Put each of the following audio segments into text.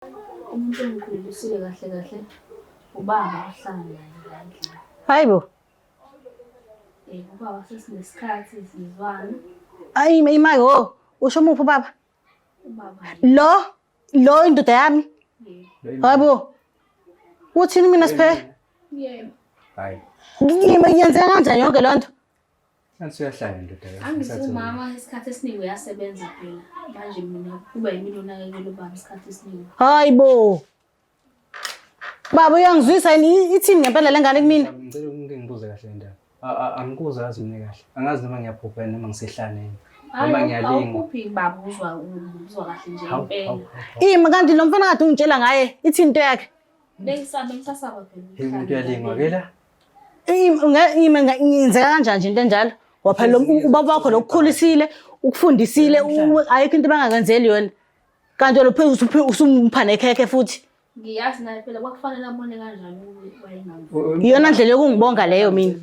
Umuntu omkhulu usile kahle kahle ubaba ohlala naye ngendlela. Hayibo. Ubaba sesinesikhathi sizwana. Ayi imayo, usho umuphi baba? Ubaba. Lo indoda yami. Hayibo. Uthini mina siphe? Yebo. Hayi. Ngiyenzeka kanjani yonke lonto? Senze uyahlala indoda yakho. Angithi umama isikhathi esiningi uyasebenza phela. Manje mina kuba yimina onakekela ubaba isikhathi esiningi. Hayibo. Baba uyangizwisa yini ithini ngempela lengane kumina? Ngicela ungibuze kahle indaba. Angikuze yazi mina kahle. Angazi noma ngiyaphupha noma ngisehlaneni. Noma ngiyalinga. Awukuphi baba uzwa kahle nje impela. Ima kanti lo mfana kade ungitshela ngaye ithini into yakhe? Lengisanda umsasaba phela. Umuntu uyalingwa ke la. Ima ngiyenzeka kanjani nje into enjalo? Waphela ubaba wakho lokukhulisile, ukufundisile, ayikho into bangakenzeli yona. Kanti lo phezulu usumpha nekhekhe futhi. Ngiyazi naye phela kwakufanele abone kanjani wayengami. Iyona ndlela yokungibonga leyo mina.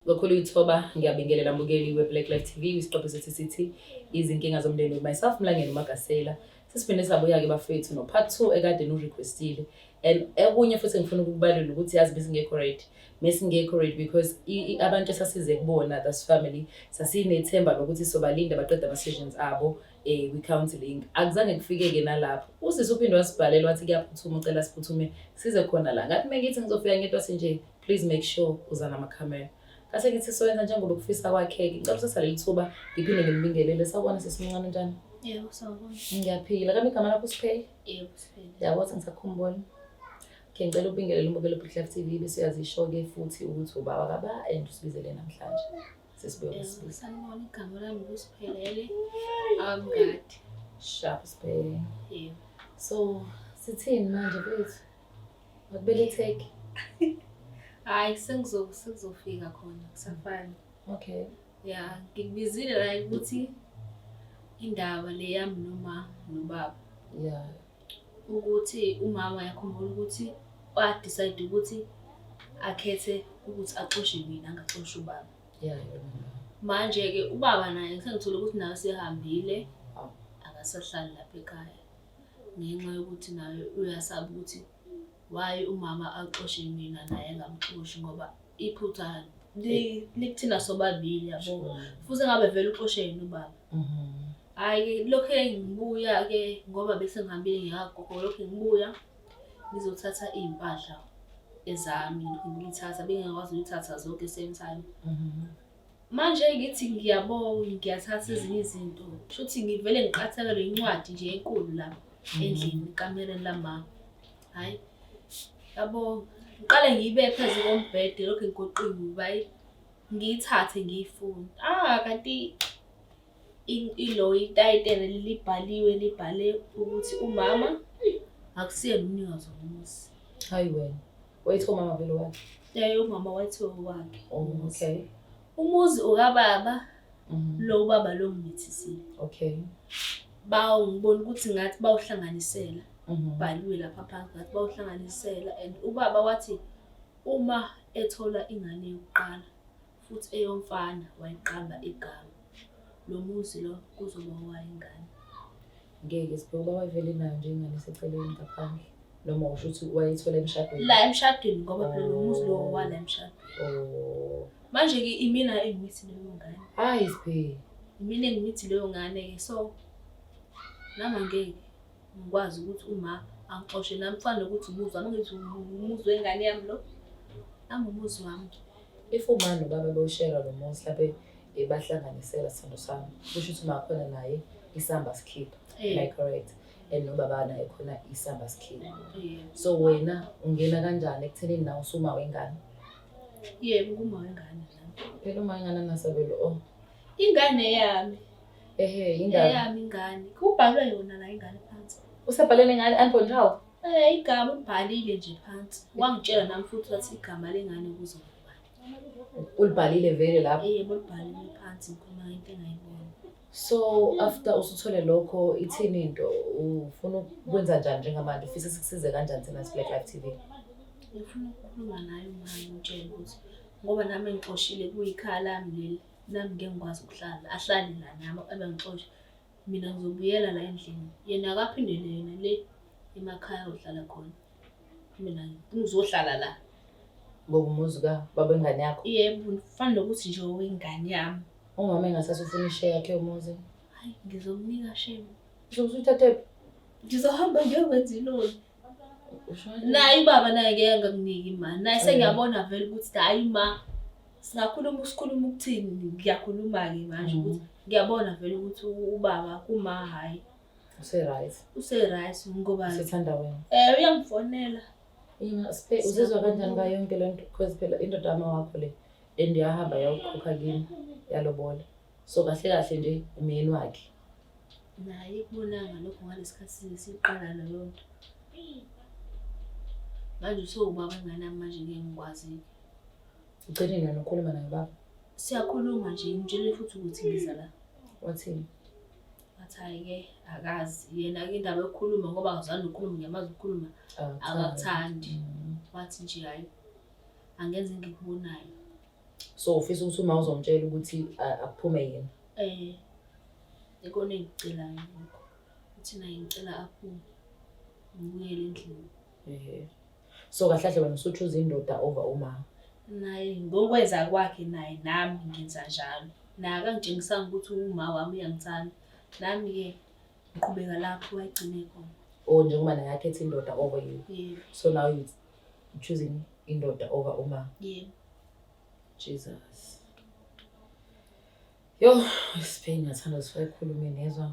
Ngokhulu ithoba ngiyabingelela mbukeli we-Black Life TV isiqopho sethi sithi izinkinga zomndeni with myself Mlangeni Magasela. Sisiphinde sabuya-ke bafethu no part 2 ekade nu-requestile. And okunye futhi ngifuna ukukubalula ukuthi yazi besingekho ready. Mesingekho ready because abantu esasize kubona that's family sasinethemba lokuthi sobalinda baqeda ama-sessions abo kwi-counseling. Akuzange kufike-ke nalapho. Usisi uphinde wasibhalela wathi kuyaphuthuma ucela siphuthume size khona la. Ngathi mengithi ngizofika ngedwa nje please make sure uza nama-camera. Kase ngithi soyenza njengoba kufisa kwakhe ngicela usasale lithuba ngiphinde ngimbingelele sakubona sesimncane njani. Yebo sawubona. Ngiyaphila kami igama lakho Siphe. Yebo Siphe. Yabo ngisakhumbula. Okay ngicela ubingelele umbukelo Black Life TV bese uyazisho-ke futhi ukuthi ubaba kaba and usibizele namhlanje. Sesibuye Yebo sanibona igama lami uSiphelele. Amgadi. Sharp Siphe. Yebo. So sithini manje bethu? Akubeletheke. Hayi sengizofika khona kusafana. Okay. Yeah, ngikubizile la ukuthi indaba le yami nobaba. Yeah. Ukuthi umama yakhumbula ukuthi decide ukuthi akhethe ukuthi axoshe mina angaxoshi ubaba. Yeah. Manje ke ubaba naye sengithola ukuthi nawe sehambile akasahlali lapha ekhaya. Ngenxa yokuthi naye uyasaba ukuthi why umama axoshe mina naye engamxoshi ngoba iphutha likuthina sobabili yabo. Futhi ngabe vele uxoshe yena ubaba. Hayi lokho engibuya ke ngoba bese ngihambile ngiyagogo lokho ngibuya ngizothatha impahla ezami ngithatha bengakwazi ukuthatha zonke same time. Manje ngithi ngiyabonga ngiyathatha ezinye izinto. Shuthi ngivele ngiqathakele incwadi nje enkulu la endlini kamereni lama. Hayi yabo ngiqale ngiyibe phezu kombhede lokho ngigoqiwe bayi ngiyithathe ngiyifunda. Kanti ilo itayitela libhale ukuthi umama akusiyena umnikazi womuzi. Hayi wena. Wethu umama vele wakhe. Umama wathi wakhe. Okay. Umuzi okababa lo baba lo ngithisile. Okay. Ngibona ukuthi ngathi bawuhlanganisela. Bhaliwe lapha phansi ngathi bawuhlanganisela and ubaba wathi uma ethola ingane yokuqala futhi eyomfana wayiqamba igama. Lo muzi lo kuzoba wayingane. Ngeke Siphe ubaba vele nayo nje ingane seceleni ngaphandle. Noma usho ukuthi wayithola emshadweni. La emshadweni ngoba phela lo muzi lo wala emshadweni. Manje ke imina engithi leyo ngane. Hayi Siphe. Imina engithi leyo ngane ke so nama ngeke ngikwazi ukuthi uma angixoshe nami kufanele ukuthi umuzi wami ngithi umuzi wengane yami lo. Nami umuzi wami. If umama nobaba bewushare lo muzi laphe bahlanganisela sithando sami. Kusho ukuthi makhona naye isamba sikhipha. Am I correct? And nobaba naye khona isamba sikhipha. So wena ungena kanjani ekuthenini nawe usuma wengane? Yebo nguma wengane nami. Phela uma ingane nasabelo ingane yami. Ingane. Yami ingane. Kubhalwe yona la ingane phansi. Usabhalele ngane unborn child? Igama ubhalile nje phansi. Wangitshela nami futhi wathi igama lengane kuzokuba. Ulibhalile vele lapho? Yebo ulibhalile phansi khona into engayibona. So after usuthole lokho ithini into ufuna ukwenza njani njengamanje ufisa sikusize kanjani thina Black Life TV? Ngifuna ukukhuluma naye umama ngitshela ukuthi ngoba nami ngixoshile kuyikhaya lami leli nami ngeke ngikwazi ukuhlala ahlale la nami abangixosha mina ngizobuyela la endlini yena akaphindele yena le emakhaya ohlala khona mina ngizohlala la Ngoba umuzi ka baba ingane yakho yebo kufanele ukuthi nje wengane yami umama engasase ufuna ishare yakhe umuzi hayi ngizomnika shame uzothathe ngizohamba ngiyokwenza iloni naye ubaba naye ngeke ngakuniki imali naye sengiyabona vele ukuthi hayi ma singakhuluma ukukhuluma ukuthini ngiyakhuluma ke manje ukuthi ngiyabona vele ukuthi ubaba kuma hayi use right ngoba sithanda wena uyangifonela uzizwa kanjani ngayo yonke lento because phela indoda yami wakho le endiyahamba yawukhokha kimi yalobola so kahle kahle nje umyeni wakhe naye kubonanga lokho ngalesikhathi siqala leyo nto manje ubaba ngana manje ngeke ngikwazi ugcine nina nokhuluma naye baba siyakhuluma nje ngitshele futhi ukuthi ngiza la wathini ke akazi yena ke indaba yokukhuluma ngoba akazange ukukhuluma ngiyamazi ukukhuluma akakuthandi wathi nje hayi angenze ngikubonayo so ufisa ukuthi uma uzomtshela ukuthi akuphume yena ekona engicelayo lokho uthi naye ngicela aphume ngibuyele endlini so kahle kahle wena usuthuza indoda over uma naye ngokwenza kwakhe naye nami ngenza njalo naye akangitshengisanga ukuthi uma wami uyangithanda nami ke ngiqhubeka lapho wayigcine khona njengoba naye akhethe indoda over you so now you choosing indoda over uma Jesus yo Spain ngathanda sifayikhulume nezwa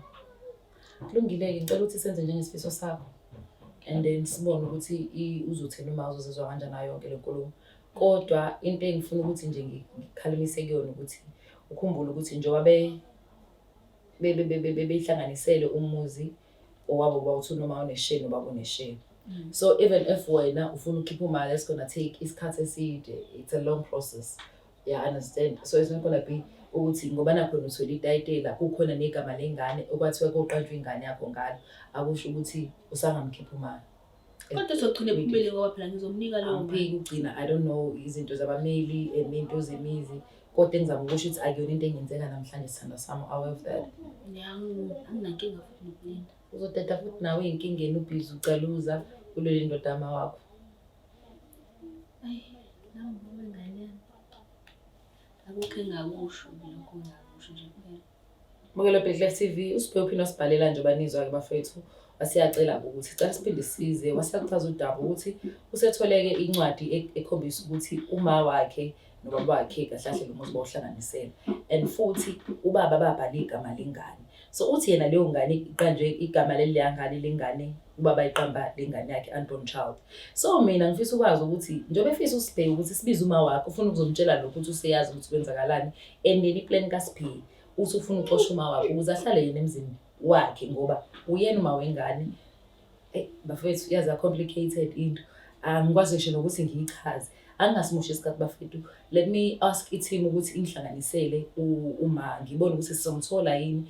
kulungile ngicela ukuthi senze njengesifiso sakho and then sibone ukuthi uzothena uma uzozizwa kanjani nayo yonke lenkulumo kodwa into engifuna ukuthi nje ngikhalimise kuyona ukuthi ukhumbule ukuthi njengoba beyihlanganisele umuzi owabo bawuthi noma uneshare noba uneshare so even if wena ufuna ukhipha imali it's gonna take isikhathi eside it's a long process yeah understand so it's not gonna be ukuthi ngoba nakho uthole itayitela kukhona negama lengane okwathiwa koqanjwe ingane yakho ngalo akusho ukuthi usangamkhipha imali kodwa sogcine kuphumele ngoba phela ngizomnika leyo mali ugcina I don't know izinto zabameli into zemizi kodwa engizama ukusho ukuthi akuyona into engenzeka namhlanje sithanda sami aware of that anginankinga futhi nokulinda uzoteta futhi nawe inkingeni ubhizi ucaluza kuleli ndoda yama wakho nami ngingane akukho engakusho lokho ngakusho nje kuphela Mokelo Black Life TV usiphe uphina sibhalela nje banizwa ke bafethu asiyacela ukuthi sicela siphinde size wasiyakuchaza udaba ukuthi usetholeke incwadi ekhombisa ukuthi uma wakhe nobaba wakhe kahle kahle umuzi bawuhlanganisela and futhi ubaba babhala igama lengane so uthi yena leyo ngane iqanjwe igama leliyangane lengane ubaba iqamba lengane yakhe Anton Child so mina ngifisa ukwazi ukuthi njengoba efisa usibheke ukuthi sibize uma wakhe ufuna ukuzomtshela lokho ukuthi useyazi ukuthi kwenzakalani and then iplan kaSiphi uthi ufuna uxosha uma wakhe ukuze ahlale yena emzini wakhe ngoba uyena uma wengane bafethu yaza complicated into angikwazi ngisho nokuthi ngiyichaze angasimushe isikhathi bafethu let me ask i-team ukuthi ingihlanganisele uma ngibone ukuthi sizomthola yini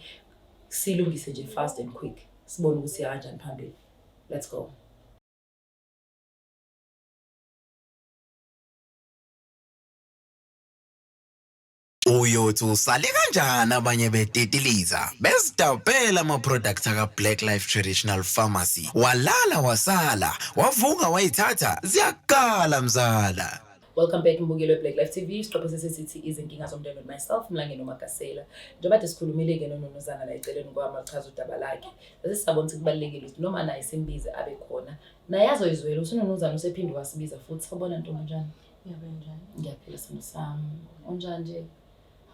silungise nje fast and quick sibone ukuthi kanjani phambili let's go Uyothi usale kanjani abanye betetiliza besidabhela ama-products aka-Black Life Traditional Pharmacy walala wasala wavuka wayithatha ziyakala mzala. Welcome back mbukelo Black Life TV isiqopho sesithi izinkinga zomndeni with myself Mlangeni noMakasela njengoba sikhulumile ke noNonozana la eceleni kwami achaza udaba lakhe bese sisabona ukuthi kubalekile ukuthi noma naye simbize abe khona naye azoyizwela uNonozana usephinde wasibiza futhi sabona ntombi njani Ngiyabenjani ngiyaphila sami onjani nje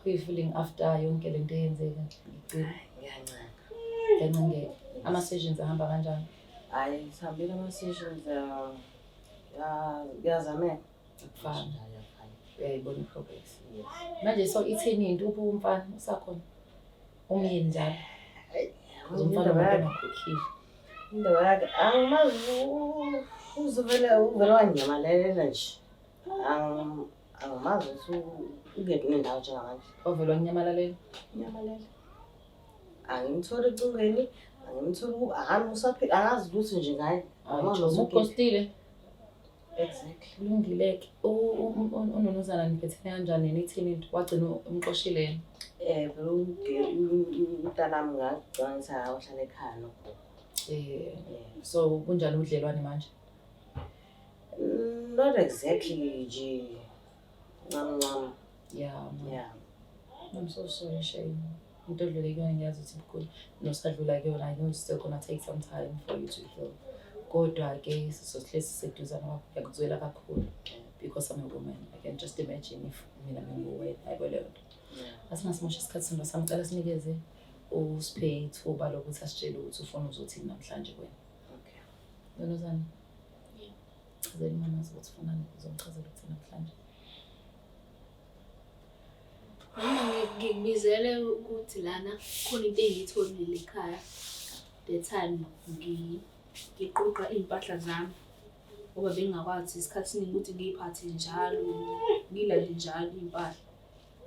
how you feeling after yonke lento eyenzeka ngicela ngiyancaka ama-sessions ahamba kanjani hayi sihambile ama-sessions yazameka akufana uyayibona i-progress manje so itheni into uphi umfana usakhona umyeni njalo umfana wakhe indaba yakhe angimazi uvele wanyamalela nje angimazi ukuthi ungento nendawo njengamanje ovele wanyamalalela nyamalela Angimtholi ecingweni, angimtholi angamusaphila, angazi lutho nje ngaye. Ukhostile. Exactly. Kulungile-ke. Unonozana niphethene kanjani nithini into? Wagcina umxoshile yena? Phela umntanami ngagcina wahlala ekhaya nokho. So kunjani ubudlelwane manje? Not exactly nje. Ncam. Yeah. I'm so sorry, Shane. Into edlule kuyona ngiyazi ukuthi bukhulu nosadlula kuyona. I know it's still gonna take some time for you to heal. Kodwa-ke sihlezi siseduzane kwakho ngiyakuzwela kakhulu because I'm a woman. I can just imagine if mina benguwena ayikho leyo nto. Asingasimosha isikhathi sona sami, cela sinikeze usiphe ithuba lokuthi asitshele ukuthi ufuna uzothini namhlanje kuwena. Okay. Nonozana? Chazela mama ukuthi ufunani uzomchazela ukuthi namhlanje. Mama ngikubizele ukuthi lana khona into engiyitholile ekhaya. The time ngiqoqa impahla zami. Ngoba bengingakwazi isikhathi esiningi ukuthi ngiyiphathe njalo, ngilale njalo impahla.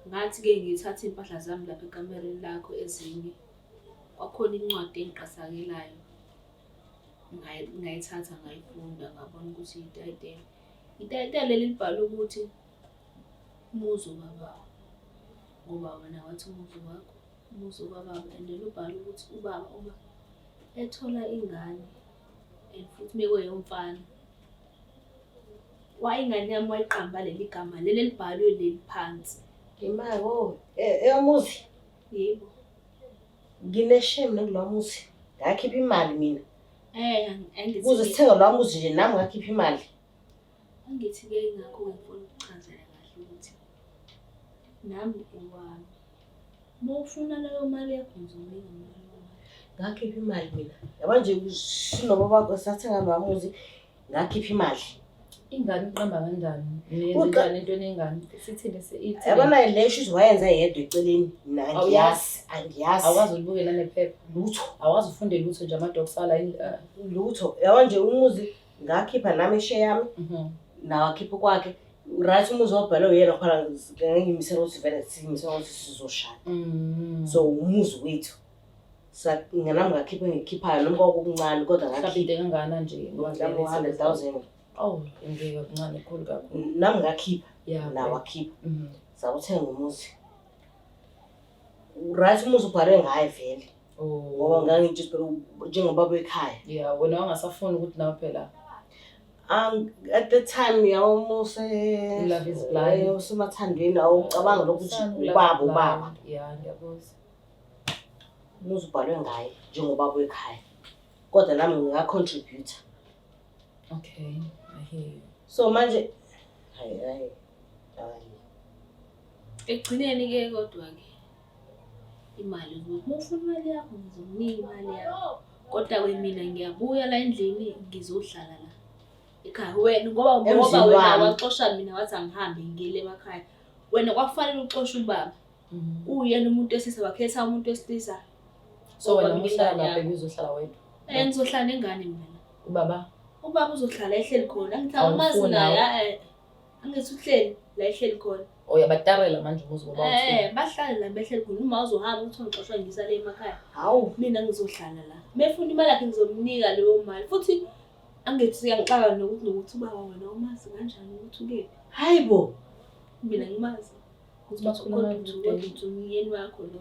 Ngathi-ke ngithatha impahla zami lapha ekamereni lakho ezinye. Kwakhona incwadi engiqasakelayo. Ngayithatha ngayifunda ngabona ukuthi itayitela. Itayitela leli libhalwe ukuthi umuzi kababa. Ngoba wena wathi umuzi wakho, umuzi kababa, and lubhalwe ukuthi ubaba uma ethola ingane and futhi mekuyomfana. Ingane yami wayiqamba leli gama leli libhalwe leli phansi. Imali eyomuzi. Yebo. Ngineshame nakulo muzi. Ngakhipha imali mina. Angithi Kuze sithenga lo muzi nje nami ngakhipha imali. Angithi-ke ingakho ngifuna ukuchazela kahle ukuthi nami owami. Mawufuna leyo mali yakho ngizonika imali. Ngakhipha imali mina. Yaba nje sinobaba bakho sathenga lo muzi ngakhipha imali. Ingane iqamba kanjani? Niyenzani into enengane? Sithini ithi? Yabona le issues wayenza yedwa eceleni. Angiyazi. Awazi ulibuke nanephepha. Lutho. Awazi ufunde lutho nje amadokusala Lutho. Yaba nje umuzi ngakhipha nami share yami. Nawe akhipha kwakhe. Right umuzi wabhalwe uyena khona ngiyimisela ukuthi vele siyimisela ukuthi sizoshada. So umuzi wethu. Nami ngakhipha ngikhiphayo noma kokuncane kodwa ngakhipha into engana nje ngoba 100,000. Oh, ingeke kancane kakhulu kakhulu. Nami ngakhipha. Yeah. Nawe akhipha. Sawuthenga umuzi. Right umuzi ubhalwe ngaye vele. Ngoba ngangithi njengobaba ekhaya. Yeah, wena wangasafuni ukuthi nawe phela. At the time almost love is blind. Usumathandweni awucabanga lokuthi ubaba. Yeah, ngiyabuzwa. Umuzi ubhalwe ngaye njengobaba ekhaya. Kodwa nami ngingacontribute. Okay, I hear you. So manje Ekugcineni-ke kodwa-ke imali ukuthi mawufuna imali yakho ngizokunika imali yakho. Kodwa mina ngiyabuya la endlini ngizohlala la ekhaya. Wena ngoba wena waxosha mina wathi angihambe ngile emakhaya. Wena kwakufanele uxoshe ubaba. Uyena umuntu esisa wakhetha umuntu esilisa. So wena uhlala lapha uzohlala wedwa? Ngizohlala nengane mina. Ubaba uzohlala ehleli khona. Angithi awumazi naye. Angithi uhleli la ehleli khona. Uyabatarela manje umuzi ngoba uthi. Bahlale la behleli khona. Uma uzohamba uthi ngixoshwa ngisale emakhaya. Hawu, Mina ngizohlala la. Befuna imali yakhe ngizomnika leyo mali. Futhi angithi siyangixaka nokuthi ubaba wena umazi kanjani ukuthi ukephi. hayibo. Mina ngimazi. Ukuthi bathi umyeni wakho lo.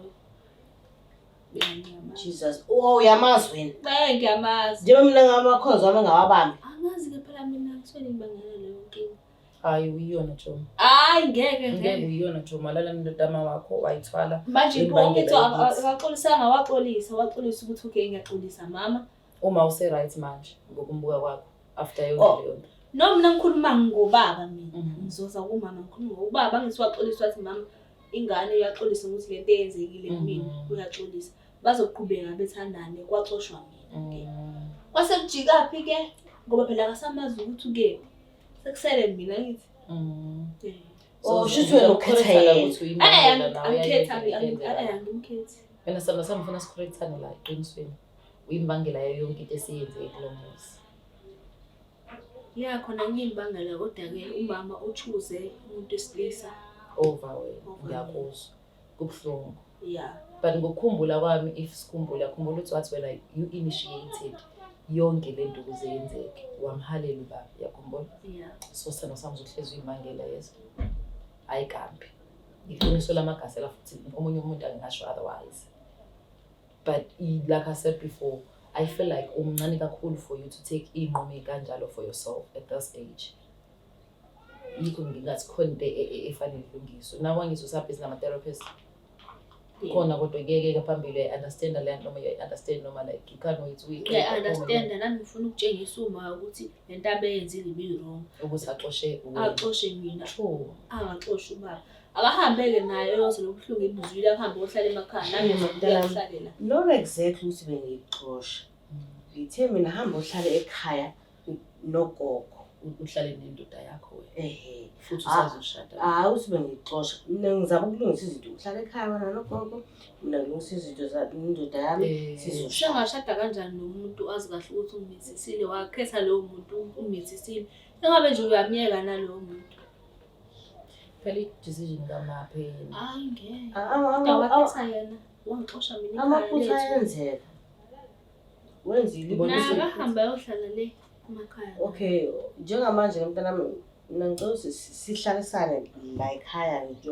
Jesus. Uyamazi wena. Ngiyamazi. Njengoba mina ngamakhozi wami ngawabambi. Angazi-ke phela mina ngiswele ngibangela leyo nkinga. Hayi uyiyona Joma. Hayi ngeke Ngeke uyiyona Joma, lala nodama wakho wayithwala. manje bonke akaxolisanga waxolisa ukuthi okay ngiyaxolisa mama. Uma use right manje ngokumbuka kwakho after yonke leyo nto. No mina ngikhuluma ngobaba mina. Ngizoza kumama ngikhuluma ngobaba angisiwaxolisa wathi mama ingane uyaxolisa ukuthi lento eyenzekile kumina uyaxolisa. Bazoqhubeka bethandane kwaxoshwa mina. Kwase kujika phi ke ngoba phela akasamazi ukuthi ukephi. Sekusele mina ngithi. So shuthi wena ukhetha yena. Angimkhethi. Wena sami ngifuna sicorrectane la eqinisweni. Uyimbangela yayo yonke into esiyenzeke kulo muzi. Yeah khona ngiyimbangela kodwa-ke umama uchoose umuntu esilisa. Over wena ngiyakuzwa. Kubuhlungu. Yeah. But ngokukhumbula kwami if sikhumbula khumbula ukuthi wathi wena you initiated yonke lento ukuze yenzeke wamhalela ubaba yakhumbula so sena sami uzohlezi uyimangela yes ayikambi iqiniso lamagasela futhi omunye umuntu angasho otherwise but like I said before I feel like umncane kakhulu for you to take inqumo kanjalo for yourself at this age yikho ngingathi khona into efanele ilungiswe nawe ngizosabhizi nama therapist khona kodwa ngeke phambili understand le noma understand noma like you can't wait to yeah understand nami ngifuna ukutshengisa uma ukuthi lento abeyenzile ibi wrong ukuthi axoshe mina true angaxosha ubaba akahambeke naye yonke lobuhlungu ibuzwile akuhambe ohlala emakhaya nami ngizohlalela not exactly ukuthi bengixosha ngithe mina hamba ohlala ekhaya nogogo uhlale nendoda yakho wena futhi usazoshada uthi bengixosha mina ngizama ukulungisa izinto uhlala ekhaya wena nogogo mina ngilungisa izinto zendoda yami sizoshada ngashada kanjani nomuntu azi kahle ukuthi umithisiile wakhetha lowo muntu umithisiile engabe nje uyamyeka nalowo muntu phela decision kamaphe ngeke awakhetha yena wangixosha mina amaphutha ayenzeka wenzile bahamba yohlala le emakhaya okay njengamanje nomntanami mina ngicela sihlalisane la ekhaya nje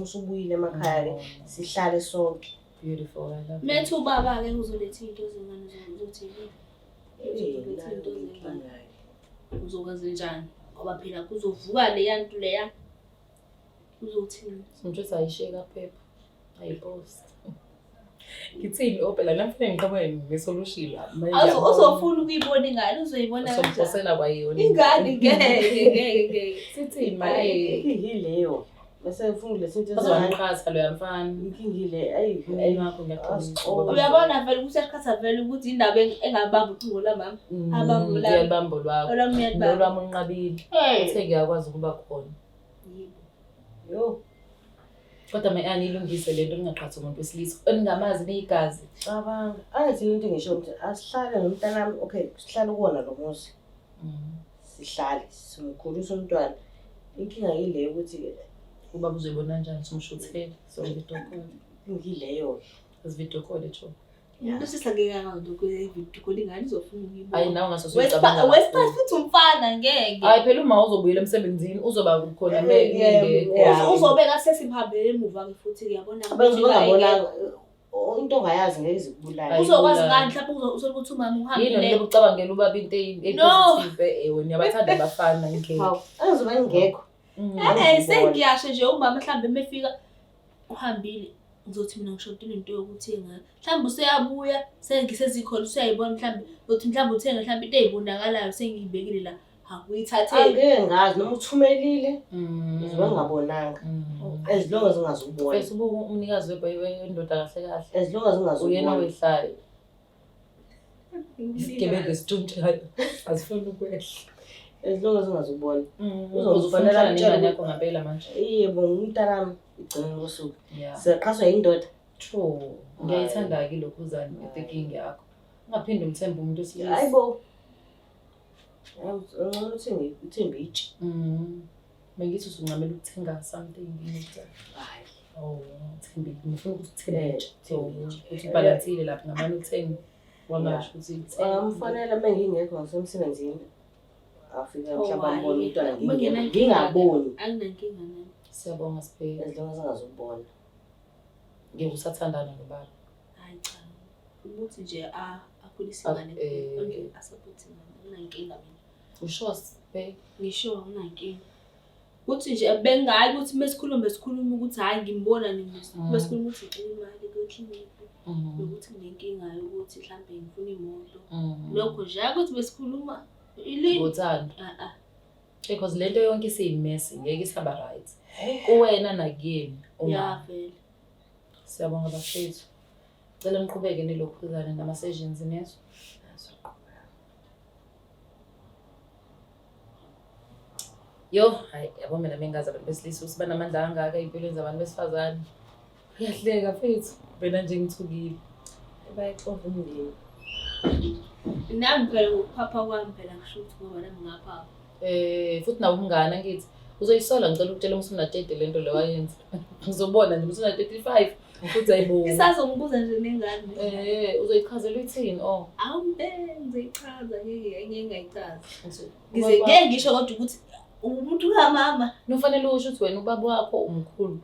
usubuyile emakhaya sihlale sonke beautiful I love methu ubaba ke uzoletha into zingane zokuthi uzokwazi njani ngoba phela kuzovuka le yantu leya uzothini umthetho ayisheka phepha ayipost ngithini ophela lamfene ngiqhamuke nesolution la uzofuna ukuyibona ingane uzoyibona kanjani sophosela kwayona ingane ngeke sithi maye ileyo bese ufuna lesinto ezanqhatha lo yamfana inkingile ayingakho ngiyaqonda uyabona vele ukuthi yaqhatha vele ukuthi indaba engabamba ucingo lamama abamba la yalibambo lwakho olwami lwami unqabile uthe ngiyakwazi ukuba khona yo kodwa mayani ilungise lento ngingaqhathi umuntu wesilisa engamazi neyigazi cabanga angithi into ngisho ukuthi asihlale nomntanami okay sihlale kuona lo muzi sihlale simkhulisa umntwana inkinga yileyo ukuthi ubaba uzoyibona kanjani somshuthele so video call ngileyo video call etho umuntu sihlangeka ngayo video call ingane izofuna ukuyibona ayi nawe ngasosucabanga wesiphathi futhi umfana ngeke hayi phela uma uzobuyela emsebenzini uzoba khona uzobeka sesimhambele emuva ke futhi uyabona abazobona into ongayazi ngeke izikubulala uzokwazi ngani mhlawumbe uzokuthi umama uhambile yini lokucabangela ubaba into epositive wena yabathanda abafana ngeke azoba ngekho sengiyasho nje umama mhlawumbe emefika uhambile ngizothi mina ngishotile into yokuthi ngani mhlawumbe useyabuya sengisezikhona useyayibona mhlawumbe uthi mhlawumbe uthenga mhlawumbe into ezibonakalayo sengiyibekile la akuyithatheli angeke ngazi noma uthumelile uzoba ngabonanga as long as ungazubona bese umnikazi wendoda kahle kahle as long as ungazubona uyena wehlayo isigebe sithunthayo asifuni ukwehla as long as ungazubona uzofanele nengane yakho ngempela manje yebo umntanami igcina losuku siyaqhaswa yindoda true ngiyayithanda ke lokhu uzani ethinking yakho ungaphinde umthembe umuntu osilisa hayibo ngicela uthembe itshi bengithi usunqamela ukuthenga something ngiyitha hayi thembe ngifuna ukuthemba ukuthi balansile lapha ngamanye uthenga wangasho ukuthi mfanele mengingekho ngasemsebenzini afika mhlawumbe ambona umntwana ngingaboni anginankinga nami siyabonga sibheke as long as ungazubona ngeke usathandana nobaba hayi cha ukuthi nje akhulisa ingane onke asupport ingane unankinga mina usho sibheke ngisho unankinga ukuthi nje bengayi ukuthi mesikhuluma ukuthi hayi ngimbona nini mesikhuluma ukuthi ngicela imali kweClinic ukuthi nginenkinga yokuthi mhlambe ngifuna imoto lokho nje ukuthi besikhuluma ilini uthando because lento yonke isiyimesi ngeke isihamba right kuwena nakuyena uma vele siyabonga bafethu cela niqhubeke nilokhuzana nama sessions nezo yo hayi yabo mina mengazi abantu besilisa usiba namandla angaka empilweni zabantu besifazane uyahleka fethu wena nje ngithukile bayixova umndeni nami phela ngokuphapha kwami phela ngisho ukuthi ngoba nami ngapha futhi nawe umngane ngithi uzoyisola ngicela ukutshela ukuthi una 30 lento le wayenza ngizobona nje ukuthi una 35 Futhi ayibo. Isazongibuza nje nengane. Uzoyichazela uthini? Oh. Ngizoyichaza ngeke ngingayichaza. Ngeke ngisho kodwa ukuthi umuntu kamama. Nofanele usho ukuthi wena ubaba wakho umkhulu.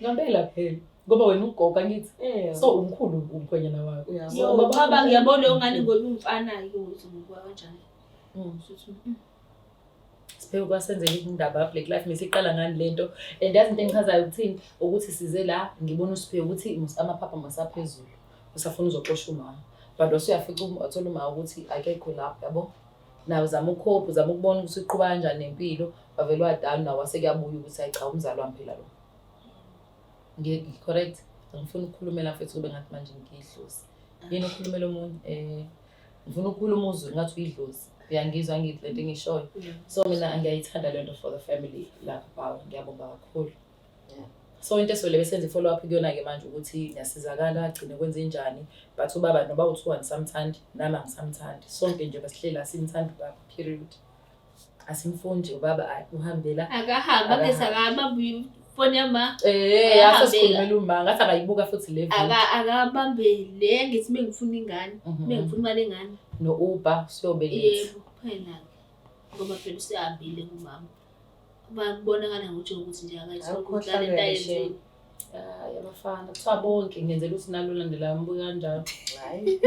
Ngempela phela. Ngoba wena ugogo angithi. So umkhulu umkhwenyana wakho. Yo baba ngiyabona ongani ngoba umfana ke ukuthi ngikwa kanjani. Siphe kwasenzela indaba Black Life mesiqala ngani lento and yazi into engichazayo ukuthini ukuthi size la ngibona uSiphe ukuthi amaphapha masaphezulu usafuna uzoxosha umama but usuyafica uthola uma ukuthi akekho lapha yabo nawe uzama ukhopha uzama ukubona ukuthi uqhubeka kanjani nempilo bavele wadown nawe wasekuyabuya ukuthi ayicha umzali wami phela lo correct ngifuna ukukhulumela mfethu kube ngathi manje ngiyidlozi yini ukukhulumela omunye ngifuna ukukhuluma uzwe ngathi uyidlozi uyangizwa ngithi lento engishoyo so mina ngiyayithanda lento for the family lapha bawo ngiyabonga kakhulu so into esole besenze follow up kuyona ke manje ukuthi ngiyasizakala agcine kwenze njani but ubaba noba u2 samthandi nami angisamthandi sonke nje basihlela simthanda ubaba period asimfundi ubaba uhambela Akahamba bese akabamba ifoni yama. Asesikhulumela uma ngathi akayibuka futhi le video Akabambele ngithi bengifuna ingane bengifuna imali engane no Uber siyobeletha yebo phela ngoba phela usihambile kumama babonakala ukuthi nje akayisokudlala into ayenzile yabafana kuthiwa bonke ngenzela ukuthi nalo landelayo mbuka kanjalo hayi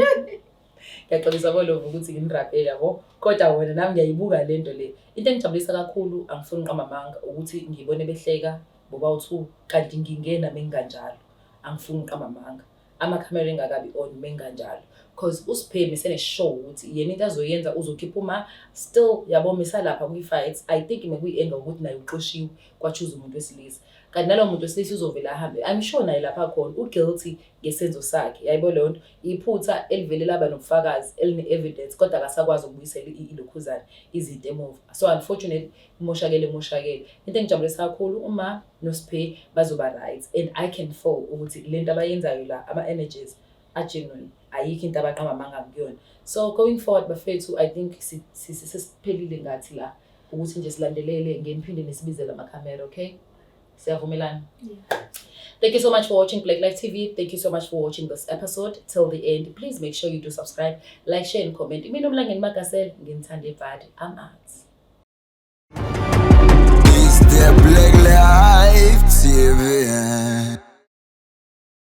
ngiyaxolisa bolovu ukuthi nginirapele yabo kodwa wena nami ngiyayibuka lento le into engijabulisa kakhulu angifuni uqamamanga ukuthi ngibone behleka boba u2 kanti ngingena menganjalo angifuni uqamamanga amakhamera engakabi on menganjalo because uSiphe sene show ukuthi yena into azoyenza uzokhipha uma still yabo misalapha kwi-fights I think mekuyi-anger ukuthi naye uxoshiwe kwachuza umuntu wesilisa kanti nalo muntu wesilisa uzovela ahambe I'm sure naye lapha khona uguilty ngesenzo sakhe yayibo leyo nto iphutha elivele laba nobufakazi eline-evidence kodwa akasakwazi ukubuyisela ilokhuzana izinto emuva so unfortunately moshakele into engijabulisa kakhulu uma noSiphe bazoba right and I can fall ukuthi lento abayenzayo la ama-energies genuine ayikho into abaqamamanga kuyona so going forward bafethu I think sisiphelile ngathi la ukuthi nje silandelele ngeniphinde nesibizela amakhamera okay siyavumelana Thank you so much for watching Black Life TV. Thank you so much for watching this episode till the end. Please make sure you do subscribe, like, share and comment. Mina uMlangeni Makasela nginithande bad. I'm out. Is the Black Life TV?